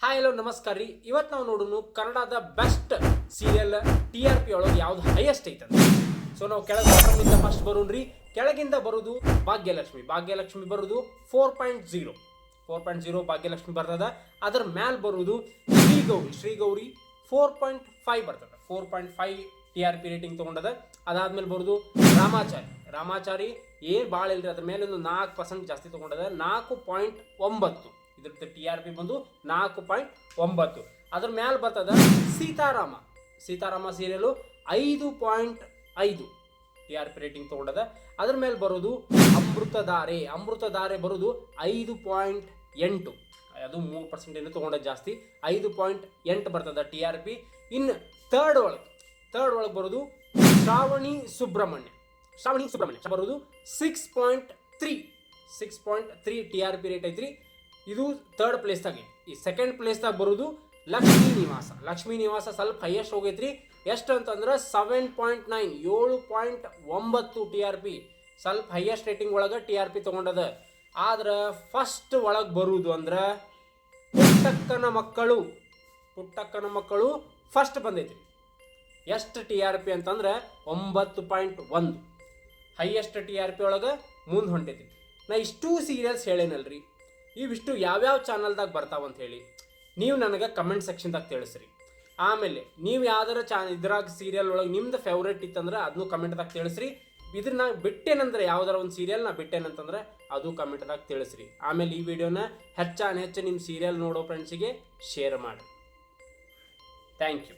Hi hello ನಮಸ್ಕಾರ ರೀ. ಇವತ್ತು ನಾವು ನೋಡೋಣ ಕನ್ನಡದ ಬೆಸ್ಟ್ ಸೀರಿಯಲ್ TRP ಒಳಗೆ ಯಾವ್ದು ಹೈಯೆಸ್ಟ್ ಐತಂತ. ಸೊ ನಾವು ಕೆಳಗಿಂದ ಫಸ್ಟ್ ಬರೋಣ್ರಿ. ಕೆಳಗಿಂದ ಬರೋದು ಭಾಗ್ಯಲಕ್ಷ್ಮಿ ಬರೋದು 4.0 ಭಾಗ್ಯಲಕ್ಷ್ಮಿ ಬರ್ತದ. ಅದ್ರ ಮ್ಯಾಲ್ ಬರೋದು ಶ್ರೀಗೌರಿ 4.5 ಬರ್ತದ. 4.5 TRP ರೇಟಿಂಗ್ ತೊಗೊಂಡದ. ಅದಾದ್ಮೇಲೆ ಬರೋದು ರಾಮಾಚಾರಿ ಏನು ಭಾಳ ಇಲ್ರಿ, ಅದ್ರ ಮೇಲೆ ಒಂದು 4% ಜಾಸ್ತಿ ತೊಗೊಂಡದ. 4.9 ಇದ್ರದ್ದು TRP ಬಂದು 4.9. ಅದ್ರ ಮ್ಯಾಲ ಬರ್ತದ ಸೀತಾರಾಮ ಸೀರಿಯಲು 5.5 TRP ರೇಟಿಂಗ್ ತೊಗೊಂಡದ. ಅದ್ರ ಮೇಲೆ ಬರೋದು ಅಮೃತಧಾರೆ ಬರೋದು 5.8, ಅದು 3% ಏನು ತೊಗೊಂಡ ಜಾಸ್ತಿ. 5.8 ಬರ್ತದ TRP. ಇನ್ನು ಥರ್ಡ್ ಒಳಗೆ ಬರೋದು ಶ್ರಾವಣಿ ಸುಬ್ರಹ್ಮಣ್ಯ ಬರೋದು 6.3 TRP ರೇಟ್ ಐತ್ರಿ. ಇದು ಥರ್ಡ್ ಪ್ಲೇಸ್ದಾಗ ಐತಿ. ಈ ಸೆಕೆಂಡ್ ಪ್ಲೇಸ್ದಾಗ ಬರೋದು ಲಕ್ಷ್ಮೀ ನಿವಾಸ ಸ್ವಲ್ಪ ಹೈಯೆಸ್ಟ್ ಹೋಗೈತ್ರಿ. ಎಷ್ಟು ಅಂತಂದ್ರೆ 7.9 7.9 TRP ಸ್ವಲ್ಪ ಹೈಯೆಸ್ಟ್ ರೇಟಿಂಗ್ ಒಳಗೆ TRP ತೊಗೊಂಡದ. ಆದ್ರೆ ಫಸ್ಟ್ ಒಳಗೆ ಬರುವುದು ಅಂದ್ರೆ ಪುಟ್ಟಕ್ಕನ ಮಕ್ಕಳು ಫಸ್ಟ್ ಬಂದೈತ್ರಿ. ಎಷ್ಟು TRP ಅಂತಂದ್ರೆ 9.1 ಹೈಯೆಸ್ಟ್ TRP ಒಳಗೆ ಮುಂದೆ ಹೊಂಟೈತಿ. ನಾ ಇಷ್ಟು ಸೀರಿಯಲ್ಸ್ ಹೇಳೇನಲ್ರಿ, ಇವಿಷ್ಟು ಯಾವ್ಯಾವ ಚಾನಲ್ದಾಗ ಬರ್ತಾವಂತ ಹೇಳಿ ನೀವು ನನಗೆ ಕಮೆಂಟ್ ಸೆಕ್ಷನ್ದಾಗ ತಿಳಿಸ್ರಿ. ಆಮೇಲೆ ನೀವು ಯಾವ್ದಾರ ಇದ್ರಾಗ ಸೀರಿಯಲ್ ಒಳಗೆ ನಿಮ್ದು ಫೇವ್ರೇಟ್ ಇತ್ತಂದ್ರೆ ಅದನ್ನು ಕಮೆಂಟ್ದಾಗ ತಿಳಿಸ್ರಿ. ಇದ್ರ ನಾ ಬಿಟ್ಟೇನಂದ್ರೆ ಯಾವ್ದಾರ ಒಂದು ಸೀರಿಯಲ್ ನಾ ಬಿಟ್ಟೇನಂತಂದ್ರೆ ಅದು ಕಮೆಂಟ್ದಾಗ ತಿಳಿಸ್ರಿ. ಆಮೇಲೆ ಈ ವಿಡಿಯೋನ ಹೆಚ್ಚು ನಿಮ್ಮ ಸೀರಿಯಲ್ ನೋಡೋ ಫ್ರೆಂಡ್ಸಿಗೆ ಶೇರ್ ಮಾಡಿ. Thank you.